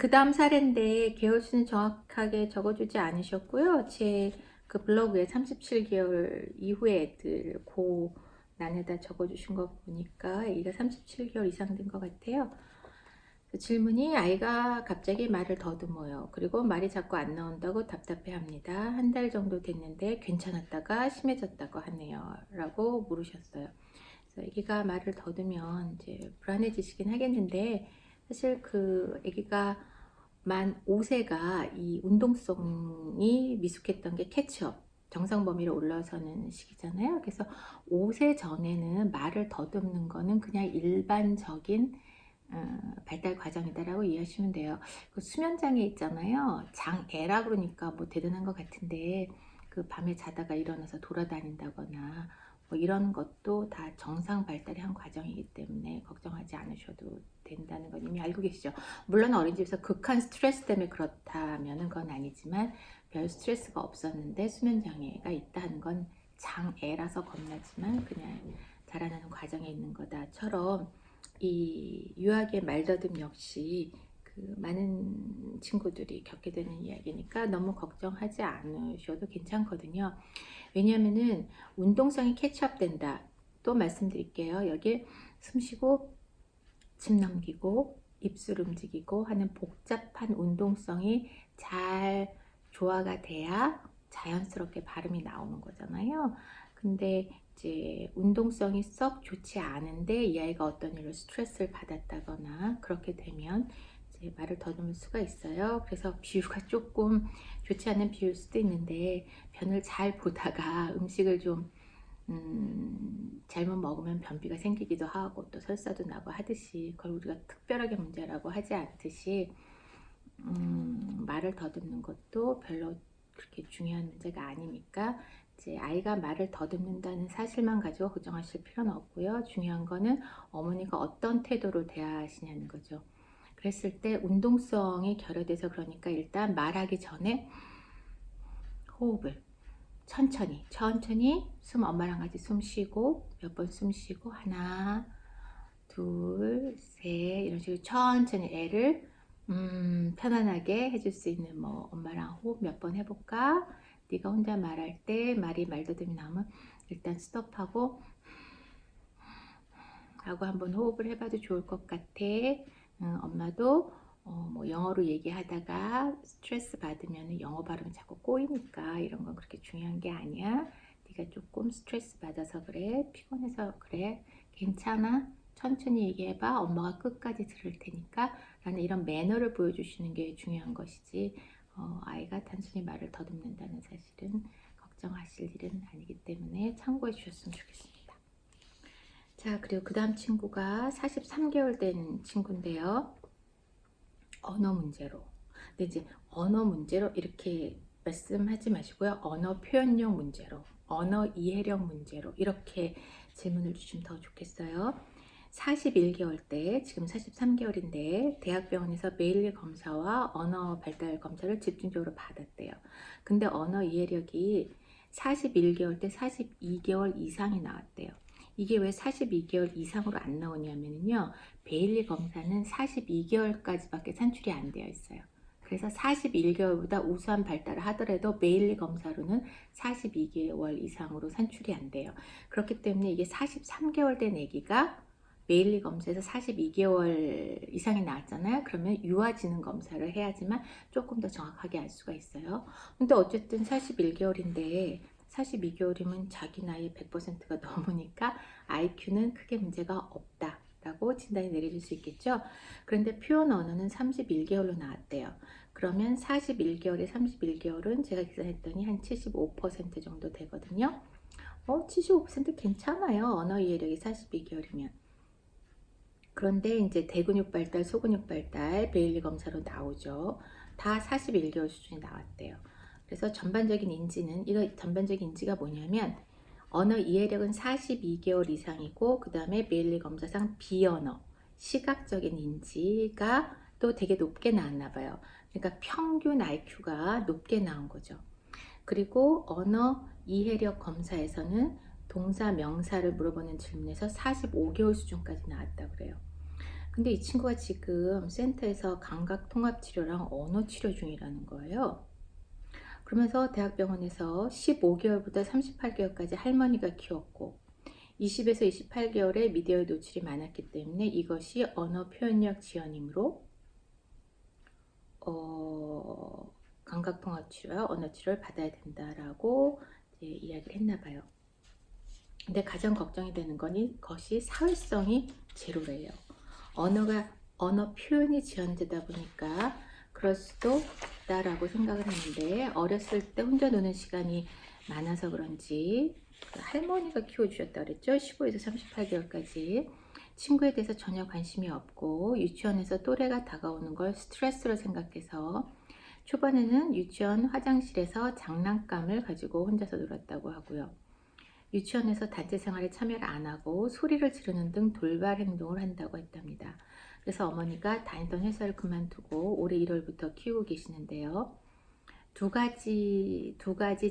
그 다음 사례인데 개월수는 정확하게 적어주지 않으셨고요. 제 그 블로그에 37개월 이후의 애들 난에다 적어주신 거 보니까 애기가 37개월 이상 된 것 같아요. 질문이 아이가 갑자기 말을 더듬어요. 그리고 말이 자꾸 안 나온다고 답답해합니다. 한 달 정도 됐는데 괜찮았다가 심해졌다고 하네요. 라고 물으셨어요. 그래서 아기가 말을 더듬으면 이제 불안해지시긴 하겠는데 사실 그 아기가 만 5세가 이 운동성이 미숙했던 게 캐치업 정상 범위로 올라서는 시기잖아요. 그래서 5세 전에는 말을 더듬는 거는 그냥 일반적인 발달 과정이다라고 이해하시면 돼요. 그 수면장애 있잖아요. 장애라 그러니까 뭐 대단한 것 같은데 그 밤에 자다가 일어나서 돌아다닌다거나 뭐 이런 것도 다 정상 발달의 한 과정이기 때문에 걱정하지 않으셔도 된다는 건 이미 알고 계시죠. 물론 어린이집에서 극한 스트레스 때문에 그렇다면 그건 아니지만 별 스트레스가 없었는데 수면장애가 있다는 건 장애라서 겁나지만 그냥 자라나는 과정에 있는 거다처럼 이 유아기의 말더듬 역시 그 많은 친구들이 겪게 되는 이야기니까 너무 걱정하지 않으셔도 괜찮거든요. 왜냐하면은 운동성이 캐치업된다. 또 말씀드릴게요. 여기 숨쉬고 침 넘기고 입술 움직이고 하는 복잡한 운동성이 잘 조화가 돼야 자연스럽게 발음이 나오는 거잖아요. 근데 이제 운동성이 썩 좋지 않은데 이 아이가 어떤 일로 스트레스를 받았다거나 그렇게 되면 이제 말을 더듬을 수가 있어요. 그래서 비유가 조금 좋지 않은 비유일 수도 있는데 변을 잘 보다가 음식을 좀 잘못 먹으면 변비가 생기기도 하고 또 설사도 나고 하듯이 그걸 우리가 특별하게 문제라고 하지 않듯이 말을 더듬는 것도 별로 그렇게 중요한 문제가 아니니까 이제 아이가 말을 더듬는다는 사실만 가지고 걱정하실 필요는 없고요. 중요한 거는 어머니가 어떤 태도로 대하시냐는 거죠. 그랬을 때 운동성이 결여돼서 그러니까 일단 말하기 전에 호흡을 천천히 숨 엄마랑 같이 숨 쉬고 몇 번 숨 쉬고 하나 둘 셋 이런 식으로 천천히 애를 편안하게 해줄 수 있는 뭐 엄마랑 호흡 몇 번 해볼까? 네가 혼자 말할 때 말이 말더듬이 나오면 일단 스톱하고 하고 한번 호흡을 해봐도 좋을 것 같아. 엄마도 뭐 영어로 얘기하다가 스트레스 받으면 영어 발음이 자꾸 꼬이니까 이런 건 그렇게 중요한 게 아니야. 네가 조금 스트레스 받아서 그래. 피곤해서 그래. 괜찮아. 천천히 얘기해봐. 엄마가 끝까지 들을 테니까 라는 이런 매너를 보여주시는 게 중요한 것이지 아이가 단순히 말을 더듬는다는 사실은 걱정하실 일은 아니기 때문에 참고해 주셨으면 좋겠습니다. 자, 그리고 그 다음 친구가 43개월 된 친구인데요. 언어 문제로. 근데 이제 언어 문제로 이렇게 말씀하지 마시고요. 언어 표현력 문제로, 언어 이해력 문제로 이렇게 질문을 주시면 더 좋겠어요. 41개월 때, 지금 43개월인데 대학병원에서 메일리 검사와 언어 발달 검사를 집중적으로 받았대요. 근데 언어 이해력이 41개월 때 42개월 이상이 나왔대요. 이게 왜 42개월 이상으로 안 나오냐면요. 베일리 검사는 42개월까지밖에 산출이 안 되어 있어요. 그래서 41개월보다 우수한 발달을 하더라도 베일리 검사로는 42개월 이상으로 산출이 안 돼요. 그렇기 때문에 이게 43개월 된 아기가 베일리 검사에서 42개월 이상이 나왔잖아요. 그러면 유아지능 검사를 해야지만 조금 더 정확하게 알 수가 있어요. 근데 어쨌든 41개월인데 42개월이면 자기 나이 100%가 넘으니까 IQ는 크게 문제가 없다 라고 진단이 내려질 수 있겠죠. 그런데 표현 언어는 31개월로 나왔대요. 그러면 41개월에 31개월은 제가 계산했더니 한 75% 정도 되거든요. 75% 괜찮아요. 언어 이해력이 42개월이면. 그런데 이제 대근육 발달, 소근육 발달, 베일리 검사로 나오죠. 다 41개월 수준이 나왔대요. 그래서 전반적인 인지는, 이거 전반적인 인지가 뭐냐면 언어 이해력은 42개월 이상이고 그 다음에 베일리 검사상 비언어, 시각적인 인지가 또 되게 높게 나왔나 봐요. 그러니까 평균 IQ가 높게 나온 거죠. 그리고 언어 이해력 검사에서는 동사, 명사를 물어보는 질문에서 45개월 수준까지 나왔다 그래요. 근데 이 친구가 지금 센터에서 감각통합치료랑 언어치료 중이라는 거예요. 그러면서 대학병원에서 15개월부터 38개월까지 할머니가 키웠고 20에서 28개월에 미디어에 노출이 많았기 때문에 이것이 언어 표현력 지연이므로 감각통합치료와 언어치료를 받아야 된다라고 이제 이야기를 했나 봐요. 근데 가장 걱정이 되는 것이 사회성이 제로래요. 언어 표현이 지연되다 보니까 그럴 수도 있다라고 생각을 했는데, 어렸을 때 혼자 노는 시간이 많아서 그런지 할머니가 키워주셨다 그랬죠. 15에서 38개월까지 친구에 대해서 전혀 관심이 없고 유치원에서 또래가 다가오는 걸 스트레스로 생각해서 초반에는 유치원 화장실에서 장난감을 가지고 혼자서 놀았다고 하고요. 유치원에서 단체 생활에 참여를 안 하고 소리를 지르는 등 돌발 행동을 한다고 했답니다. 그래서 어머니가 다니던 회사를 그만두고 올해 1월부터 키우고 계시는데요. 두 가지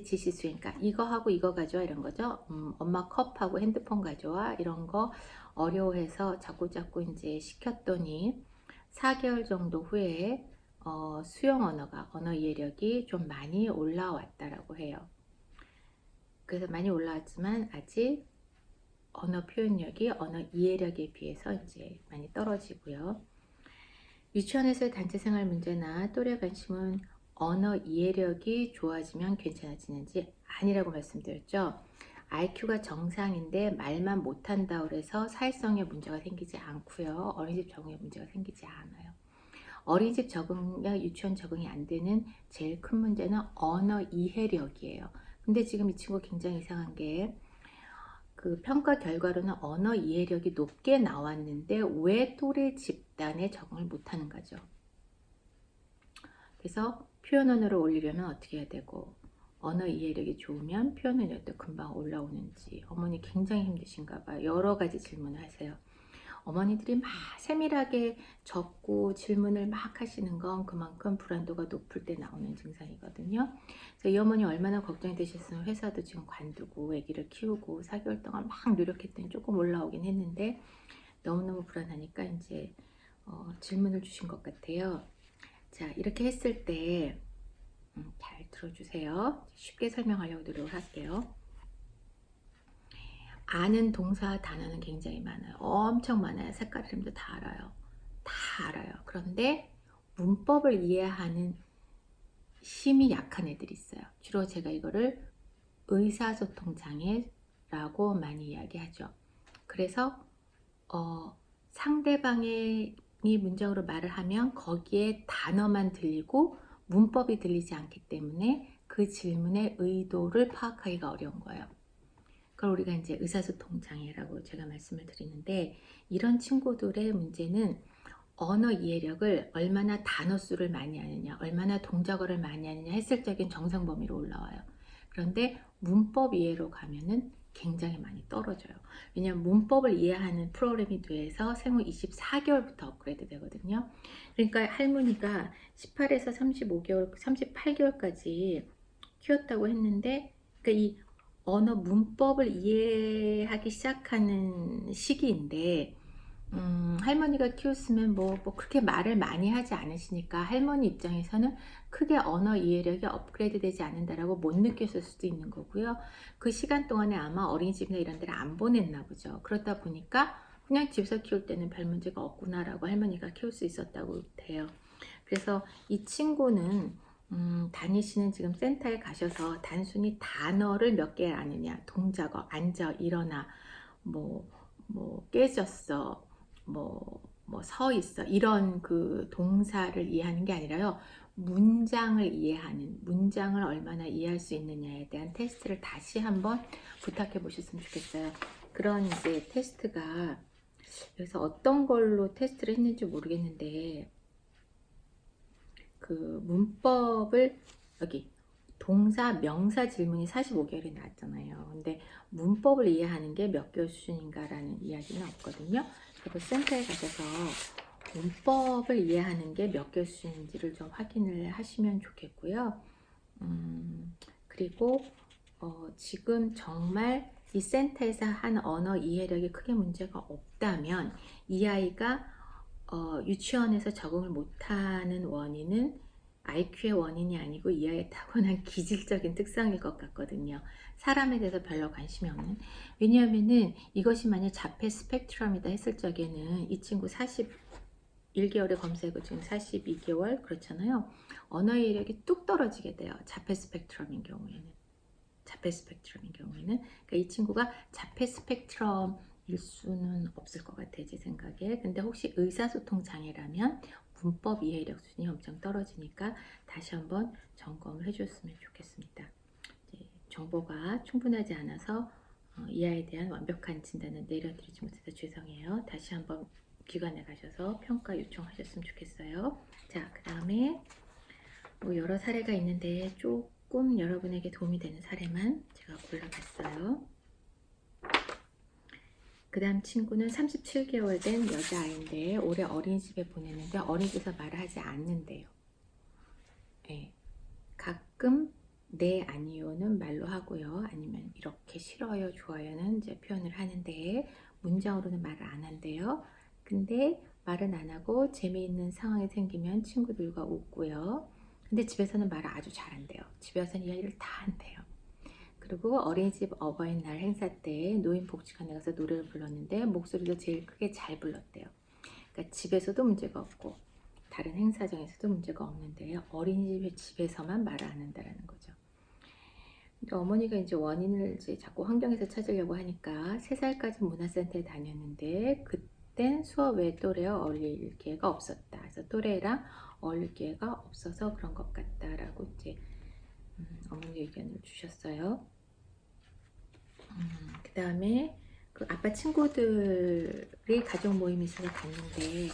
지시 수행, 그러니까 이거 하고 이거 가져와 이런 거죠. 엄마 컵하고 핸드폰 가져와 이런 거 어려워해서 자꾸 이제 시켰더니 4개월 정도 후에 수용 언어 이해력이 좀 많이 올라왔다라고 해요. 그래서 많이 올라왔지만 아직 언어 표현력이 언어 이해력에 비해서 이제 많이 떨어지고요. 유치원에서의 단체 생활 문제나 또래 관심은 언어 이해력이 좋아지면 괜찮아지는지 아니라고 말씀드렸죠. IQ가 정상인데 말만 못한다 그래서 사회성에 문제가 생기지 않고요. 어린이집 적응에 문제가 생기지 않아요. 어린이집 적응이나 유치원 적응이 안 되는 제일 큰 문제는 언어 이해력이에요. 근데 지금 이 친구 굉장히 이상한 게 그 평가 결과로는 언어 이해력이 높게 나왔는데 왜 또래 집단에 적응을 못하는 거죠. 그래서 표현 언어를 올리려면 어떻게 해야 되고 언어 이해력이 좋으면 표현 언어도 금방 올라오는지 어머니 굉장히 힘드신가 봐요. 여러 가지 질문을 하세요. 어머니들이 막 세밀하게 적고 질문을 막 하시는 건 그만큼 불안도가 높을 때 나오는 증상이거든요. 그래서 이 어머니 얼마나 걱정이 되셨으면 회사도 지금 관두고 아기를 키우고 4개월 동안 막 노력했더니 조금 올라오긴 했는데 너무너무 불안하니까 이제 질문을 주신 것 같아요. 자, 이렇게 했을 때 잘 들어주세요. 쉽게 설명하려고 노력을 할게요. 아는 동사 단어는 굉장히 많아요. 엄청 많아요. 색깔 이름도 다 알아요. 다 알아요. 그런데 문법을 이해하는 심이 약한 애들이 있어요. 주로 제가 이거를 의사소통 장애라고 많이 이야기하죠. 그래서 상대방이 문장으로 말을 하면 거기에 단어만 들리고 문법이 들리지 않기 때문에 그 질문의 의도를 파악하기가 어려운 거예요. 그걸 우리가 이제 의사소통 장애라고 제가 말씀을 드리는데, 이런 친구들의 문제는 언어 이해력을 얼마나 단어 수를 많이 하느냐, 얼마나 동작어를 많이 하느냐 했을 적엔 정상 범위로 올라와요. 그런데 문법 이해로 가면은 굉장히 많이 떨어져요. 왜냐하면 문법을 이해하는 프로그램이 돼서 생후 24개월부터 업그레이드 되거든요. 그러니까 할머니가 18에서 35개월, 38개월까지 키웠다고 했는데, 그러니까 이 언어 문법을 이해하기 시작하는 시기인데, 할머니가 키웠으면 뭐 그렇게 말을 많이 하지 않으시니까 할머니 입장에서는 크게 언어 이해력이 업그레이드 되지 않는다라고 못 느꼈을 수도 있는 거고요. 그 시간 동안에 아마 어린이집이나 이런 데를 안 보냈나 보죠. 그러다 보니까 그냥 집에서 키울 때는 별 문제가 없구나라고 할머니가 키울 수 있었다고 돼요. 그래서 이 친구는 다니시는 지금 센터에 가셔서 단순히 단어를 몇 개 아느냐, 동작어, 앉아, 일어나, 깨졌어, 서 있어, 이런 그 동사를 이해하는 게 아니라요, 문장을 이해하는, 문장을 얼마나 이해할 수 있느냐에 대한 테스트를 다시 한번 부탁해 보셨으면 좋겠어요. 그런 이제 테스트가 여기서 어떤 걸로 테스트를 했는지 모르겠는데, 그 문법을 여기 동사, 명사 질문이 45개월이 나왔잖아요. 근데 문법을 이해하는 게 몇 개월 수준인가라는 이야기는 없거든요. 그래서 센터에 가셔서 문법을 이해하는 게 몇 개월 수준인지를 좀 확인을 하시면 좋겠고요. 그리고 지금 정말 이 센터에서 한 언어 이해력에 크게 문제가 없다면 이 아이가 유치원에서 적응을 못하는 원인은 IQ의 원인이 아니고 이 아이의 타고난 기질적인 특성일 것 같거든요. 사람에 대해서 별로 관심이 없는. 왜냐하면은 이것이 만약 자폐 스펙트럼이다 했을 적에는 이 친구 41개월의 검사이고 지금 42개월 그렇잖아요. 언어 이력이 뚝 떨어지게 돼요. 자폐 스펙트럼인 경우에는. 그러니까 이 친구가 자폐 스펙트럼일 수는 없을 것 같아요, 제 생각에. 근데 혹시 의사소통 장애라면 문법 이해력 수준이 엄청 떨어지니까 다시 한번 점검을 해줬으면 좋겠습니다. 정보가 충분하지 않아서 이 아이에 대한 완벽한 진단을 내려드리지 못해서 죄송해요. 다시 한번 기관에 가셔서 평가 요청하셨으면 좋겠어요. 자, 그 다음에 뭐 여러 사례가 있는데 조금 여러분에게 도움이 되는 사례만 제가 골라봤어요. 그 다음 친구는 37개월 된 여자아이인데 올해 어린이집에 보냈는데 어린이집에서 말을 하지 않는데요. 네. 가끔 네, 아니요는 말로 하고요. 아니면 이렇게 싫어요, 좋아요는 이제 표현을 하는데 문장으로는 말을 안 한대요. 근데 말은 안 하고 재미있는 상황이 생기면 친구들과 웃고요. 근데 집에서는 말을 아주 잘한대요. 집에서는 이야기를 다 한대요. 그리고 어린이집 어버이날 행사 때 노인복지관에 가서 노래를 불렀는데 목소리도 제일 크게 잘 불렀대요. 그러니까 집에서도 문제가 없고 다른 행사장에서도 문제가 없는데요. 어린이집에서만 말을 안 한다는 거죠. 어머니가 이제 원인을 이제 자꾸 환경에서 찾으려고 하니까 3살까지 문화센터에 다녔는데 그땐 수업 외에 또래와 어울릴 기회가 없었다. 그래서 또래랑 어울릴 기회가 없어서 그런 것 같다라고 이제 어머니 의견을 주셨어요. 그 다음에 그 아빠 친구들이 가족 모임이 있어서 갔는데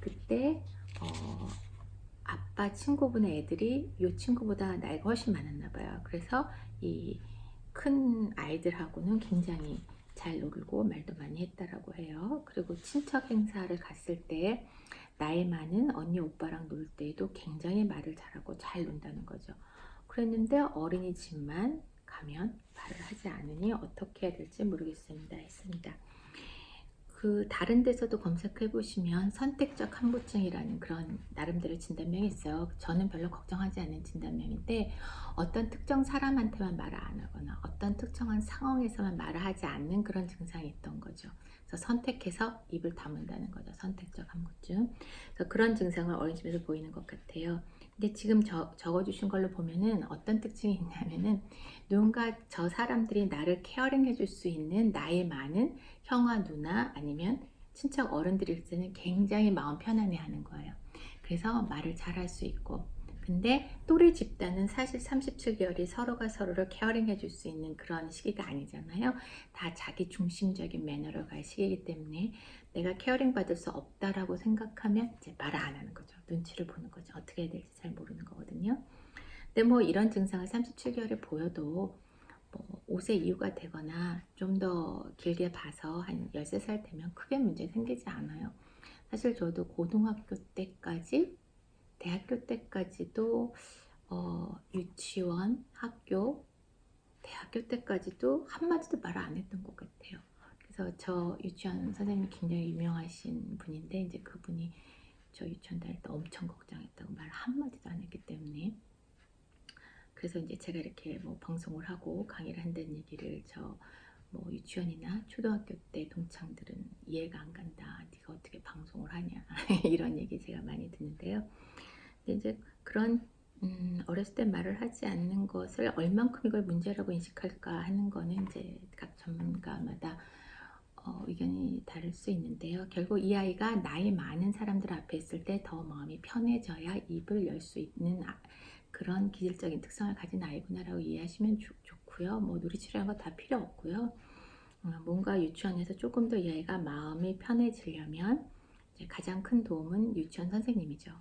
그때 아빠 친구분의 애들이 이 친구보다 나이가 훨씬 많았나 봐요. 그래서 이 큰 아이들하고는 굉장히 잘 놀고 말도 많이 했다라고 해요. 그리고 친척 행사를 갔을 때 나이 많은 언니 오빠랑 놀 때에도 굉장히 말을 잘하고 잘 논다는 거죠. 그랬는데 어린이집만 가면 말을 하지 않으니 어떻게 해야 될지 모르겠습니다 했습니다. 그 다른 데서도 검색해 보시면 선택적 함부증이라는 그런 나름대로 진단명이 있어요. 저는 별로 걱정하지 않는 진단명인데 어떤 특정 사람한테만 말을 안 하거나 어떤 특정한 상황에서만 말을 하지 않는 그런 증상이 있던 거죠. 그래서 선택해서 입을 다문다는 거죠. 선택적 함부증. 그래서 그런 증상을 어린이집에서 보이는 것 같아요. 근데 지금 적어주신 걸로 보면은 어떤 특징이 있냐면은 누군가 저 사람들이 나를 케어링 해줄 수 있는 나이 많은 형아 누나 아니면 친척 어른들일 때는 굉장히 마음 편안해 하는 거예요. 그래서 말을 잘할 수 있고 근데 또래 집단은 사실 37개월이 서로가 서로를 케어링 해줄 수 있는 그런 시기가 아니잖아요. 다 자기 중심적인 매너로 갈 시기이기 때문에 내가 케어링 받을 수 없다라고 생각하면 이제 말을 안 하는 거죠. 눈치를 보는 거죠. 어떻게 해야 될지 잘 모르는 거거든요. 근데 뭐 이런 증상을 37개월에 보여도 뭐 옷의 이유가 되거나 좀 더 길게 봐서 한 13살 되면 크게 문제 생기지 않아요. 사실 저도 고등학교 때까지, 대학교 때까지도 유치원, 학교, 대학교 때까지도 한마디도 말을 안 했던 것 같아요. 그래서 저 유치원 선생님이 굉장히 유명하신 분인데 이제 그분이 저 유치원 다닐 때 엄청 걱정했다고 말 한마디도 안 했기 때문에 그래서 이제 제가 이렇게 뭐 방송을 하고 강의를 한다는 얘기를 저 뭐 유치원이나 초등학교 때 동창들은 이해가 안 간다. 네가 어떻게 방송을 하냐 이런 얘기 제가 많이 듣는데요. 근데 이제 그런 어렸을 때 말을 하지 않는 것을 얼만큼 이걸 문제라고 인식할까 하는 거는 이제 각 전문가마다 의견이 다를 수 있는데요. 결국 이 아이가 나이 많은 사람들 앞에 있을 때 더 마음이 편해져야 입을 열 수 있는 그런 기질적인 특성을 가진 아이구나라고 이해하시면 좋고요. 뭐 놀이치료한 거 다 필요 없고요. 뭔가 유치원에서 조금 더 이 아이가 마음이 편해지려면 이제 가장 큰 도움은 유치원 선생님이죠.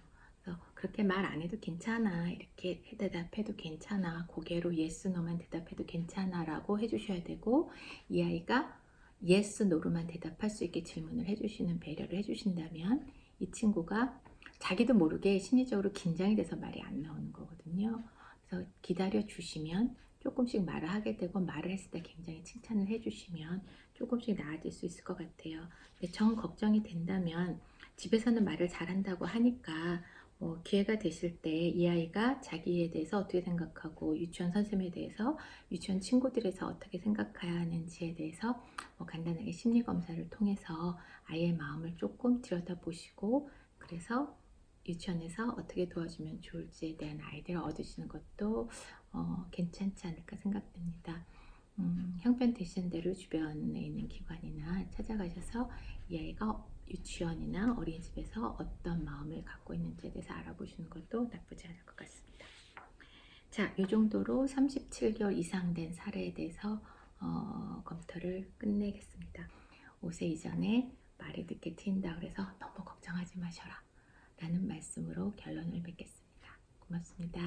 그래서 그렇게 말 안 해도 괜찮아, 이렇게 대답해도 괜찮아, 고개로 yes, no만 대답해도 괜찮아 라고 해주셔야 되고 이 아이가 yes, no로만 대답할 수 있게 질문을 해주시는 배려를 해주신다면 이 친구가 자기도 모르게 심리적으로 긴장이 돼서 말이 안 나오는 거거든요. 그래서 기다려 주시면 조금씩 말을 하게 되고 말을 했을 때 굉장히 칭찬을 해주시면 조금씩 나아질 수 있을 것 같아요. 근데 정 걱정이 된다면 집에서는 말을 잘한다고 하니까 뭐 기회가 되실 때 이 아이가 자기에 대해서 어떻게 생각하고 유치원 선생님에 대해서 유치원 친구들에서 어떻게 생각하는지에 대해서 뭐 간단하게 심리 검사를 통해서 아이의 마음을 조금 들여다보시고 그래서 유치원에서 어떻게 도와주면 좋을지에 대한 아이디어를 얻으시는 것도 괜찮지 않을까 생각됩니다. 형편 되시는 대로 주변에 있는 기관이나 찾아가셔서 이 아이가 유치원이나 어린이집에서 어떤 마음을 갖고 있는지에 대해서 알아보시는 것도 나쁘지 않을 것 같습니다. 자, 이 정도로 37개월 이상 된 사례에 대해서 검토를 끝내겠습니다. 5세 이전에 말이 늦게 트인다 그래서 너무 걱정하지 마셔라 라는 말씀으로 결론을 맺겠습니다. 고맙습니다.